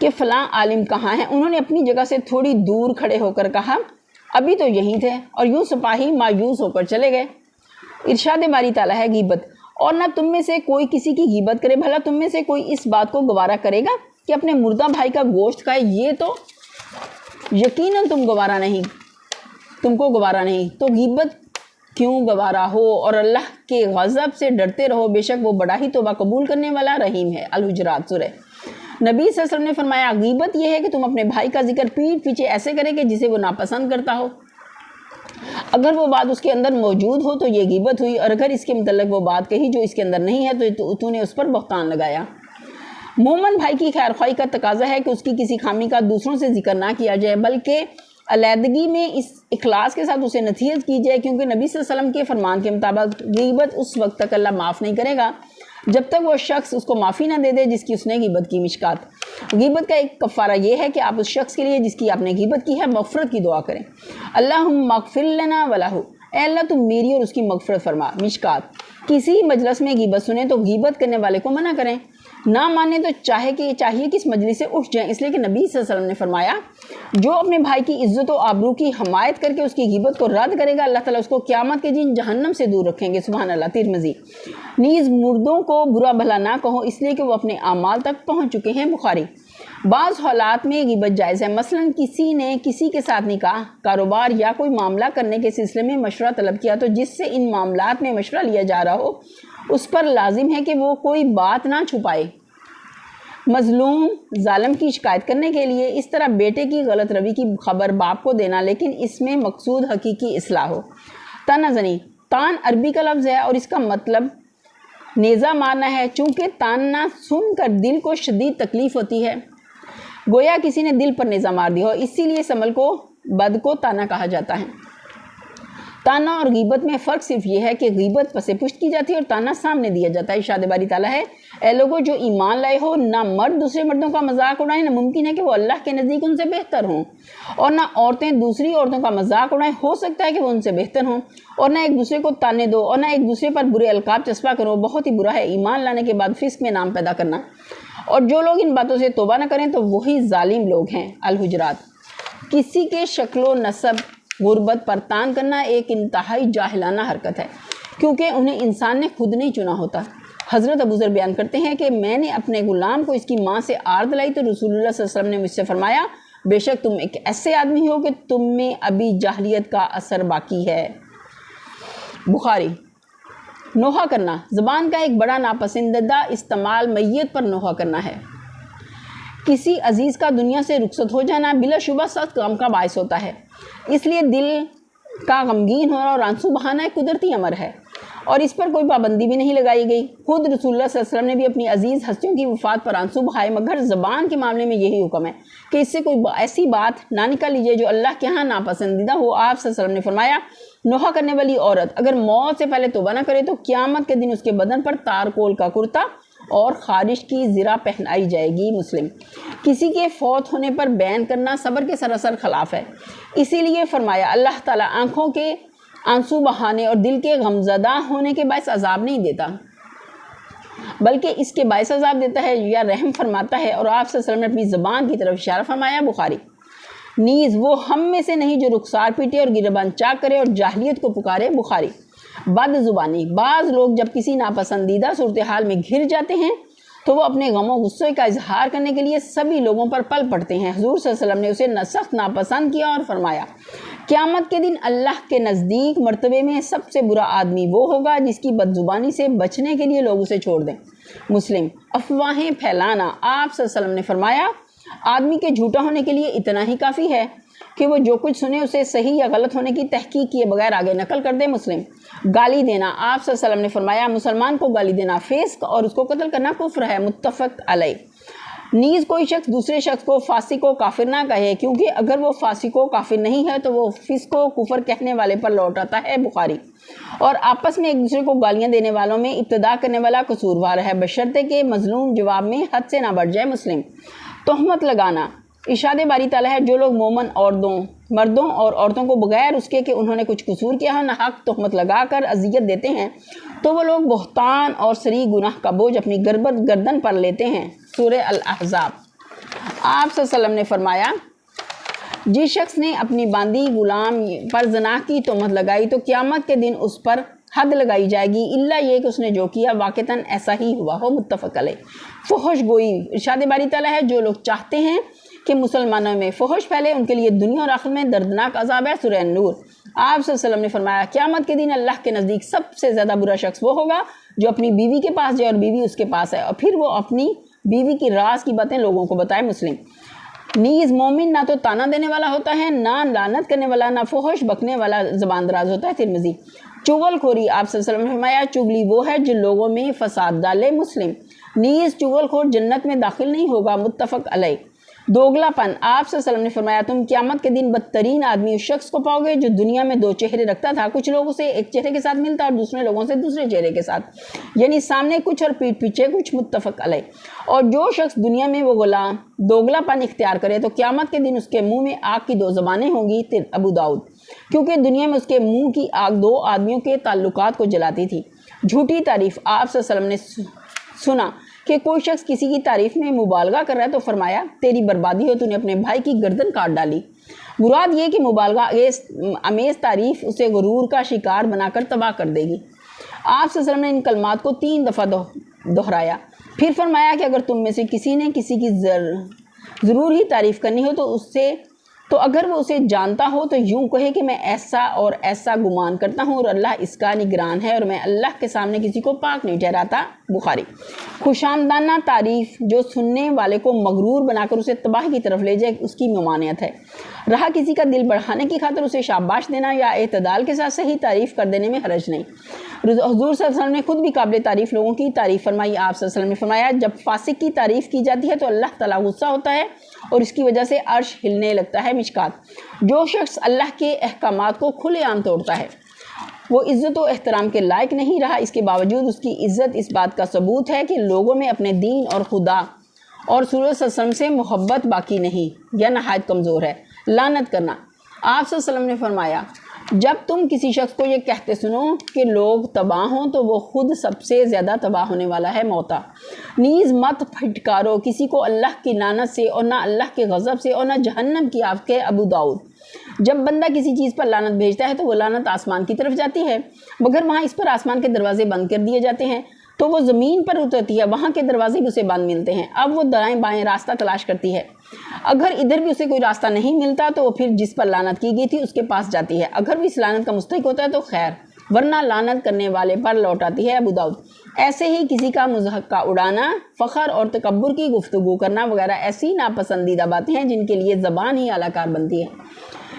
کہ فلاں عالم کہاں ہیں؟ انہوں نے اپنی جگہ سے تھوڑی دور کھڑے ہو کر کہا ابھی تو یہیں تھے، اور یوں سپاہی مایوس ہو کر چلے گئے۔ ارشاد باری تعالیٰ ہے غیبت، اور نہ تم میں سے کوئی کسی کی غیبت کرے، بھلا تم میں سے کوئی اس بات کو گوارا کرے گا کہ اپنے مردہ بھائی کا گوشت کھائے؟ یہ تو یقیناً تم کو گوارا نہیں، تو غیبت کیوں گوارا ہو، اور اللہ کے غضب سے ڈرتے رہو، بے شک وہ بڑا ہی توبہ قبول کرنے والا رحیم ہے۔ الحجرات سورہ۔ نبی صلی اللہ علیہ وسلم نے فرمایا غیبت یہ ہے کہ تم اپنے بھائی کا ذکر پیٹھ پیچھے ایسے کرے کہ جسے وہ ناپسند کرتا ہو، اگر وہ بات اس کے اندر موجود ہو تو یہ غیبت ہوئی، اور اگر اس کے متعلق وہ بات کہی جو اس کے اندر نہیں ہے تو نے اس پر بہتان لگایا۔ مومن بھائی کی خیر خواہی کا تقاضا ہے کہ اس کی کسی خامی کا دوسروں سے ذکر نہ کیا جائے، بلکہ علیحدگی میں اس اخلاص کے ساتھ اسے نصیحت کی جائے، کیونکہ نبی صلی اللہ علیہ وسلم کے فرمان کے مطابق غیبت اس وقت تک اللہ معاف نہیں کرے گا جب تک وہ شخص اس کو معافی نہ دے دے جس کی اس نے غیبت کی۔ مشکات۔ غیبت کا ایک کفارہ یہ ہے کہ آپ اس شخص کے لیے جس کی آپ نے غیبت کی ہے مغفرت کی دعا کریں۔ اللہم اغفر لنا ولہ، اے اللہ تم میری اور اس کی مغفرت فرما۔ مشکات۔ کسی مجلس میں غیبت سنیں تو غیبت کرنے والے کو منع کریں، نہ مانے تو چاہیے کہ اس مجلس سے اٹھ جائیں، اس لیے کہ نبی صلی اللہ علیہ وسلم نے فرمایا جو اپنے بھائی کی عزت و آبرو کی حمایت کر کے اس کی غیبت کو رد کرے گا، اللہ تعالیٰ اس کو قیامت کے دن جہنم سے دور رکھیں گے۔ سبحان اللہ۔ ترمذی۔ نیز مردوں کو برا بھلا نہ کہو اس لیے کہ وہ اپنے اعمال تک پہنچ چکے ہیں۔ بخاری۔ بعض حالات میں غیبت جائز ہے، مثلا کسی نے کسی کے ساتھ نکاح، کاروبار یا کوئی معاملہ کرنے کے سلسلے میں مشورہ طلب کیا تو جس سے ان معاملات میں مشورہ لیا جا رہا ہو اس پر لازم ہے کہ وہ کوئی بات نہ چھپائے۔ مظلوم ظالم کی شکایت کرنے کے لیے اس طرح بیٹے کی غلط روی کی خبر باپ کو دینا، لیکن اس میں مقصود حقیقی اصلاح ہو۔ تانہ زنی۔ تان عربی کا لفظ ہے اور اس کا مطلب نیزہ مارنا ہے، چونکہ تاننا سن کر دل کو شدید تکلیف ہوتی ہے، گویا کسی نے دل پر نیزہ مار دیا ہو، اسی لیے اس عمل کو بد کو تانا کہا جاتا ہے۔ تانا اور غیبت میں فرق صرف یہ ہے کہ غیبت پس پشت کی جاتی ہے اور تانا سامنے دیا جاتا ہے۔ ارشاد باری تعالیٰ ہے اے لوگوں جو ایمان لائے ہو، نہ مرد دوسرے مردوں کا مذاق اڑائیں، نہ ممکن ہے کہ وہ اللہ کے نزدیک ان سے بہتر ہوں، اور نہ عورتیں دوسری عورتوں کا مذاق اڑائیں، ہو سکتا ہے کہ وہ ان سے بہتر ہوں، اور نہ ایک دوسرے کو تانے دو، اور نہ ایک دوسرے پر برے القاب چسپاں کرو، بہت ہی برا ہے ایمان لانے کے بعد فسق میں نام پیدا کرنا، اور جو لوگ ان باتوں سے توبہ نہ کریں تو وہی ظالم لوگ ہیں۔ الحجرات۔ کسی کے شکل و نسب غربت پر تان کرنا ایک انتہائی جاہلانہ حرکت ہے، کیونکہ انہیں انسان نے خود نہیں چنا ہوتا۔ حضرت ابو ذر بیان کرتے ہیں کہ میں نے اپنے غلام کو اس کی ماں سے آرد لائی تو رسول اللہ صلی اللہ علیہ وسلم نے مجھ سے فرمایا بے شک تم ایک ایسے آدمی ہو کہ تم میں ابھی جاہلیت کا اثر باقی ہے۔ بخاری۔ نوحہ کرنا۔ زبان کا ایک بڑا ناپسندیدہ استعمال میت پر نوحہ کرنا ہے۔ کسی عزیز کا دنیا سے رخصت ہو جانا بلا شبہ سخت غم کا باعث ہوتا ہے، اس لیے دل کا غمگین ہونا اور آنسو بہانا ایک قدرتی امر ہے، اور اس پر کوئی پابندی بھی نہیں لگائی گئی۔ خود رسول اللہ صلی اللہ علیہ وسلم نے بھی اپنی عزیز ہستیوں کی وفات پر آنسو بہائے، مگر زبان کے معاملے میں یہی حکم ہے کہ اس سے کوئی ایسی بات نہ نکال لیجیے جو اللہ کے ہاں ناپسندیدہ ہو۔ آپ صلی اللہ علیہ وسلم نے فرمایا نوحہ کرنے والی عورت اگر موت سے پہلے توبہ نہ کرے تو قیامت کے دن اس کے بدن پر تارکول کا کرتا اور خارش کی زرہ پہنائی جائے گی۔ مسلم۔ کسی کے فوت ہونے پر بیان کرنا صبر کے سراسر خلاف ہے، اسی لیے فرمایا اللہ تعالیٰ آنکھوں کے آنسو بہانے اور دل کے غمزدہ ہونے کے باعث عذاب نہیں دیتا، بلکہ اس کے باعث عذاب دیتا ہے یا رحم فرماتا ہے، اور آپ صلی اللہ علیہ وسلم نے اپنی زبان کی طرف اشارہ فرمایا۔ بخاری۔ نیز وہ ہم میں سے نہیں جو رخسار پیٹے اور گریبان چاک کرے اور جاہلیت کو پکارے۔ بخاری۔ بد زبانی۔ بعض لوگ جب کسی ناپسندیدہ صورتحال میں گھر جاتے ہیں تو وہ اپنے غم و غصے کا اظہار کرنے کے لیے سبھی لوگوں پر پل پڑتے ہیں۔ حضور صلی اللہ علیہ وسلم نے اسے سخت ناپسند کیا اور فرمایا قیامت کے دن اللہ کے نزدیک مرتبے میں سب سے برا آدمی وہ ہوگا جس کی بد زبانی سے بچنے کے لیے لوگ اسے چھوڑ دیں۔ مسلم۔ افواہیں پھیلانا۔ آپ صلی اللہ علیہ وسلم نے فرمایا آدمی کے جھوٹا ہونے کے لیے اتنا ہی کافی ہے کہ وہ جو کچھ سنے اسے صحیح یا غلط ہونے کی تحقیق کیے بغیر آگے نقل کر دے۔ مسلم۔ گالی دینا۔ آپ صلی اللہ علیہ وسلم نے فرمایا مسلمان کو گالی دینا فسق اور اس کو قتل کرنا کفر ہے۔ متفق علیہ۔ نیز کوئی شخص دوسرے شخص کو فاسق و کافر نہ کہے، کیونکہ اگر وہ فاسق و کافر نہیں ہے تو وہ فسق و کفر کہنے والے پر لوٹ آتا ہے۔ بخاری۔ اور آپس میں ایک دوسرے کو گالیاں دینے والوں میں ابتدا کرنے والا قصوروار ہے، بشرطے کہ مظلوم جواب میں حد سے نہ بڑھ جائے۔ مسلم۔ تہمت لگانا۔ ارشاد باری تعالیٰ ہے جو لوگ مومن مردوں اور عورتوں کو بغیر اس کے کہ انہوں نے کچھ قصور کیا ہو ناحق تہمت لگا کر اذیت دیتے ہیں تو وہ لوگ بہتان اور صریح گناہ کا بوجھ اپنی گردن پر لیتے ہیں۔ سورہ الاحزاب۔ آپ صلی اللہ علیہ وسلم نے فرمایا جس شخص نے اپنی باندی غلام پر زنا کی تہمت لگائی تو قیامت کے دن اس پر حد لگائی جائے گی الا یہ کہ اس نے جو کیا واقعتاً ایسا ہی ہوا ہو، متفق علیہ۔ فحش گوئی، ارشاد باری تعالیٰ ہے جو لوگ چاہتے ہیں کہ مسلمانوں میں فحش پھیلے ان کے لیے دنیا اور آخرت میں دردناک عذاب ہے، سورہ نور۔ آپ صلی اللہ علیہ وسلم نے فرمایا قیامت کے دن اللہ کے نزدیک سب سے زیادہ برا شخص وہ ہوگا جو اپنی بیوی کے پاس جائے اور بیوی اس کے پاس ہے اور پھر وہ اپنی بیوی کی راز کی باتیں لوگوں کو بتائے، مسلم۔ نیز مومن نہ تو تانا دینے والا ہوتا ہے، نہ لعنت کرنے والا، نہ فحش بکنے والا زبان دراز ہوتا ہے، ترمذی۔ چغل خوری، آپ صلی اللہ علیہ وسلم نے فرمایا چغلی وہ ہے جو لوگوں میں فساد ڈالے، مسلم۔ نیز چغل خور جنت میں داخل نہیں ہوگا، متفق علیہ۔ دوگلا پن، آپ صلی اللہ علیہ وسلم نے فرمایا تم قیامت کے دن بدترین آدمی اس شخص کو پاؤ گے جو دنیا میں دو چہرے رکھتا تھا، کچھ لوگوں سے ایک چہرے کے ساتھ ملتا اور دوسرے لوگوں سے دوسرے چہرے کے ساتھ، یعنی سامنے کچھ اور پیٹھ پیچھے کچھ، متفق علیہ۔ اور جو شخص دنیا میں وہ غلام دوگلا پن اختیار کرے تو قیامت کے دن اس کے منہ میں آگ کی دو زبانیں ہوں گی، ابو داؤد، کیونکہ دنیا میں اس کے منہ کی آگ دو آدمیوں کے تعلقات کو جلاتی تھی۔ جھوٹی تعریف، آپ صلی اللہ علیہ وسلم نے سنا کہ کوئی شخص کسی کی تعریف میں مبالغہ کر رہا ہے تو فرمایا تیری بربادی ہو، تو نے اپنے بھائی کی گردن کاٹ ڈالی۔ مراد یہ کہ مبالغہ امیز تعریف اسے غرور کا شکار بنا کر تباہ کر دے گی۔ آپ صلی اللہ علیہ وسلم نے ان کلمات کو 3 دفعہ دہرایا، پھر فرمایا کہ اگر تم میں سے کسی نے کسی کی ضرور ہی تعریف کرنی ہو تو اگر وہ اسے جانتا ہو تو یوں کہے کہ میں ایسا اور ایسا گمان کرتا ہوں اور اللہ اس کا نگران ہے اور میں اللہ کے سامنے کسی کو پاک نہیں ٹھہراتا، بخاری۔ خوشامدانہ تعریف جو سننے والے کو مغرور بنا کر اسے تباہی کی طرف لے جائے اس کی ممانعت ہے۔ رہا کسی کا دل بڑھانے کی خاطر اسے شاباش دینا یا اعتدال کے ساتھ صحیح تعریف کر دینے میں حرج نہیں۔ حضور صلی اللہ علیہ وسلم نے خود بھی قابل تعریف لوگوں کی تعریف فرمائی۔ آپ صلی اللہ علیہ وسلم نے فرمایا جب فاسق کی تعریف کی جاتی ہے تو اللہ تعالیٰ غصہ ہوتا ہے اور اس کی وجہ سے عرش ہلنے لگتا ہے، مشکات۔ جو شخص اللہ کے احکامات کو کھلے عام توڑتا ہے وہ عزت و احترام کے لائق نہیں رہا، اس کے باوجود اس کی عزت اس بات کا ثبوت ہے کہ لوگوں میں اپنے دین اور خدا اور رسول صلی اللہ علیہ وسلم سے محبت باقی نہیں یا نہایت کمزور ہے۔ لعنت کرنا، آپ صلی اللہ علیہ وسلم نے فرمایا جب تم کسی شخص کو یہ کہتے سنو کہ لوگ تباہ ہوں تو وہ خود سب سے زیادہ تباہ ہونے والا ہے، موتا۔ نیز مت پھٹکارو کسی کو اللہ کی لعنت سے اور نہ اللہ کے غضب سے اور نہ جہنم کی آگ کے، ابو داؤد۔ جب بندہ کسی چیز پر لعنت بھیجتا ہے تو وہ لعنت آسمان کی طرف جاتی ہے، مگر وہاں اس پر آسمان کے دروازے بند کر دیے جاتے ہیں تو وہ زمین پر اترتی ہے، وہاں کے دروازے بھی اسے بند ملتے ہیں۔ اب وہ دائیں بائیں راستہ تلاش کرتی ہے، اگر ادھر بھی اسے کوئی راستہ نہیں ملتا تو وہ پھر جس پر لعنت کی گئی تھی اس کے پاس جاتی ہے، اگر وہ اس لعنت کا مستحق ہوتا ہے تو خیر، ورنہ لعنت کرنے والے پر لوٹ آتی ہے، ابو داؤد۔ ایسے ہی کسی کا مضحکہ اڑانا، فخر اور تکبر کی گفتگو کرنا وغیرہ ایسی ناپسندیدہ باتیں ہیں جن کے لیے زبان ہی اعلیٰ کار بنتی ہے۔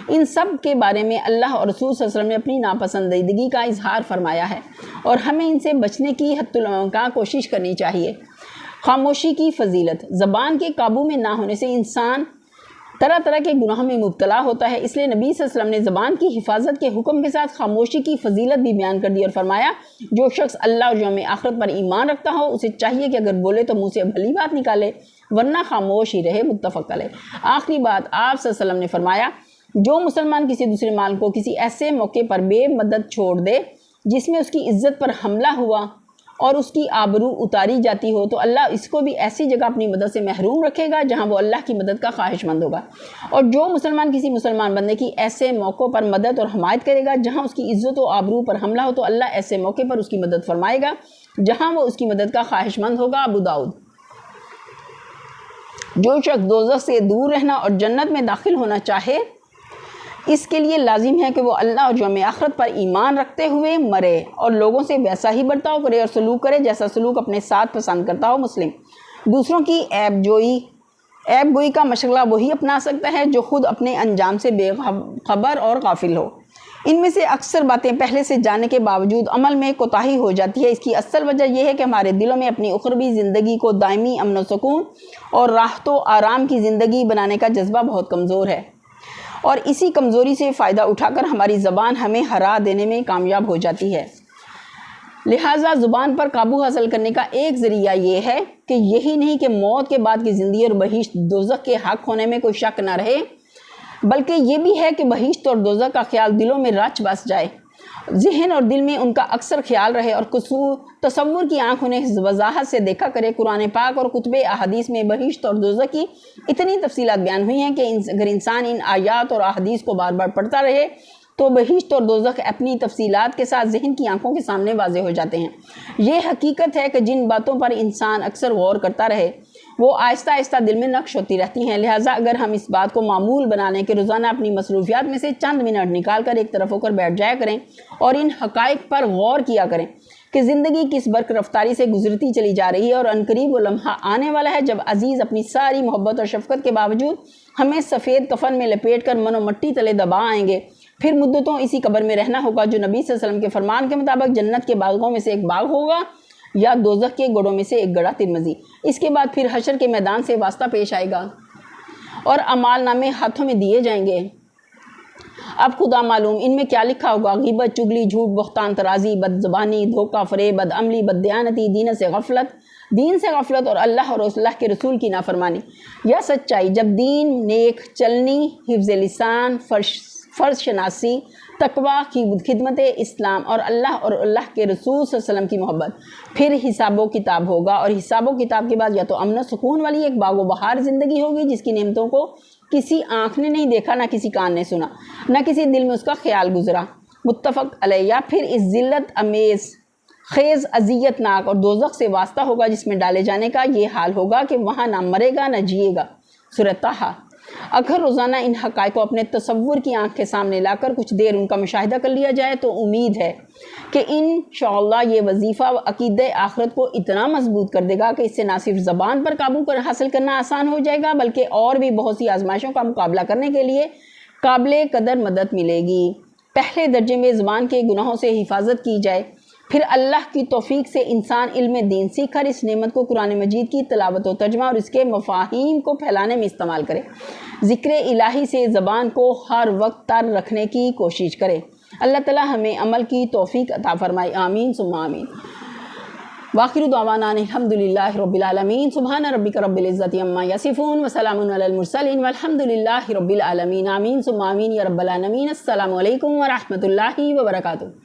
ان سب کے بارے میں اللہ اور رسول صلی اللہ علیہ وسلم نے اپنی ناپسندیدگی کا اظہار فرمایا ہے اور ہمیں ان سے بچنے کی حتی الامکان کوشش کرنی چاہیے۔ خاموشی کی فضیلت، زبان کے قابو میں نہ ہونے سے انسان طرح طرح کے گناہوں میں مبتلا ہوتا ہے، اس لیے نبی صلی اللہ علیہ وسلم نے زبان کی حفاظت کے حکم کے ساتھ خاموشی کی فضیلت بھی بیان کر دی اور فرمایا جو شخص اللہ اور یوم آخرت پر ایمان رکھتا ہو اسے چاہیے کہ اگر بولے تو منہ سے بھلی بات نکالے ورنہ خاموش ہی رہے، متفق علیہ۔ آخری بات، آپ صلی اللہ علیہ وسلم نے فرمایا جو مسلمان کسی دوسرے مال کو کسی ایسے موقع پر بے مدد چھوڑ دے جس میں اس کی عزت پر حملہ ہوا اور اس کی آبرو اتاری جاتی ہو تو اللہ اس کو بھی ایسی جگہ اپنی مدد سے محروم رکھے گا جہاں وہ اللہ کی مدد کا خواہش مند ہوگا، اور جو مسلمان کسی مسلمان بندے کی ایسے موقعوں پر مدد اور حمایت کرے گا جہاں اس کی عزت و آبرو پر حملہ ہو تو اللہ ایسے موقع پر اس کی مدد فرمائے گا جہاں وہ اس کی مدد کا خواہش مند ہوگا، ابو داؤد۔ جو شخص دوزخ سے دور رہنا اور جنت میں داخل ہونا چاہے اس کے لیے لازم ہے کہ وہ اللہ اور یوم آخرت پر ایمان رکھتے ہوئے مرے اور لوگوں سے ویسا ہی برتاؤ کرے اور سلوک کرے جیسا سلوک اپنے ساتھ پسند کرتا ہو، مسلم۔ دوسروں کی عیب گوئی کا مشغلہ وہی اپنا سکتا ہے جو خود اپنے انجام سے بے خبر اور غافل ہو۔ ان میں سے اکثر باتیں پہلے سے جاننے کے باوجود عمل میں کوتاہی ہو جاتی ہے، اس کی اصل وجہ یہ ہے کہ ہمارے دلوں میں اپنی اخروی زندگی کو دائمی امن و سکون اور راحت و آرام کی زندگی بنانے کا جذبہ بہت کمزور ہے، اور اسی کمزوری سے فائدہ اٹھا کر ہماری زبان ہمیں ہرا دینے میں کامیاب ہو جاتی ہے۔ لہٰذا زبان پر قابو حاصل کرنے کا ایک ذریعہ یہ ہے کہ یہی نہیں کہ موت کے بعد کی زندگی اور بہشت دوزخ کے حق ہونے میں کوئی شک نہ رہے، بلکہ یہ بھی ہے کہ بہشت اور دوزخ کا خیال دلوں میں رچ بس جائے ذہن اور دل میں ان کا اکثر خیال رہے اور تصور کی آنکھ انہیں وضاحت سے دیکھا کرے۔ قرآن پاک اور کتب احادیث میں بہشت اور دوزخ کی اتنی تفصیلات بیان ہوئی ہیں کہ اگر انسان ان آیات اور احادیث کو بار بار پڑھتا رہے تو بہشت اور دوزخ اپنی تفصیلات کے ساتھ ذہن کی آنکھوں کے سامنے واضح ہو جاتے ہیں۔ یہ حقیقت ہے کہ جن باتوں پر انسان اکثر غور کرتا رہے وہ آہستہ آہستہ دل میں نقش ہوتی رہتی ہیں۔ لہٰذا اگر ہم اس بات کو معمول بنانے کے روزانہ اپنی مصروفیات میں سے چند منٹ نکال کر ایک طرف ہو کر بیٹھ جایا کریں اور ان حقائق پر غور کیا کریں کہ زندگی کس برق رفتاری سے گزرتی چلی جا رہی ہے اور عنقریب وہ لمحہ آنے والا ہے جب عزیز اپنی ساری محبت اور شفقت کے باوجود ہمیں سفید کفن میں لپیٹ کر من و مٹی تلے دبا آئیں گے، پھر مدتوں اسی قبر میں رہنا ہوگا جو نبی صلی اللہ علیہ وسلم کے فرمان کے مطابق جنت کے باغوں میں سے ایک باغ ہوگا یا دوزخ کے گڑھوں میں سے ایک گڑھا ترمذی۔ اس کے بعد پھر حشر کے میدان سے واسطہ پیش آئے گا اور اعمال نامے ہاتھوں میں دیے جائیں گے۔ اب خدا معلوم ان میں کیا لکھا ہوگا، غیبت، چگلی، جھوٹ، بہتان، ترازی، بد زبانی، دھوکہ، فریب، بد عملی، بد دیانتی، دین سے غفلت اور اللہ کے رسول کی نافرمانی یا سچائی۔ جب دین، نیک چلنی، حفظ لسان، فرض شناسی، تقوی، خدمت اسلام اور اللہ کے رسول صلی اللہ علیہ وسلم کی محبت، پھر حساب و کتاب ہوگا اور حساب و کتاب کے بعد یا تو امن و سکون والی ایک باغ و بہار زندگی ہوگی جس کی نعمتوں کو کسی آنکھ نے نہیں دیکھا، نہ کسی کان نے سنا، نہ کسی دل میں اس کا خیال گزرا، متفق علیہ، یا پھر اس ذلت خیز اذیت ناک اور دوزخ سے واسطہ ہوگا جس میں ڈالے جانے کا یہ حال ہوگا کہ وہاں نہ مرے گا نہ جیے گا۔ سورۃ طٰہٰ۔ اگر روزانہ ان حقائق کو اپنے تصور کی آنکھ کے سامنے لا کر کچھ دیر ان کا مشاہدہ کر لیا جائے تو امید ہے کہ انشاءاللہ یہ وظیفہ عقیدہ آخرت کو اتنا مضبوط کر دے گا کہ اس سے نہ صرف زبان پر قابو حاصل کرنا آسان ہو جائے گا بلکہ اور بھی بہت سی آزمائشوں کا مقابلہ کرنے کے لیے قابل قدر مدد ملے گی۔ پہلے درجے میں زبان کے گناہوں سے حفاظت کی جائے، پھر اللہ کی توفیق سے انسان علم دین سیکھ کر اس نعمت کو قرآن مجید کی تلاوت و ترجمہ اور اس کے مفاہیم کو پھیلانے میں استعمال کرے، ذکر الہی سے زبان کو ہر وقت تر رکھنے کی کوشش کرے۔ اللہ تعالی ہمیں عمل کی توفیق عطا فرمائے، آمین ثم آمین۔ وآخر دعوانا الحمدللہ رب العالمین، سبحان ربک رب العزت عما یصفون وسلام علی المرسلین والحمدللہ رب العالمین، آمین ثم آمین یا رب العالمین۔ السلام علیکم ورحمۃ اللہ وبرکاتہ۔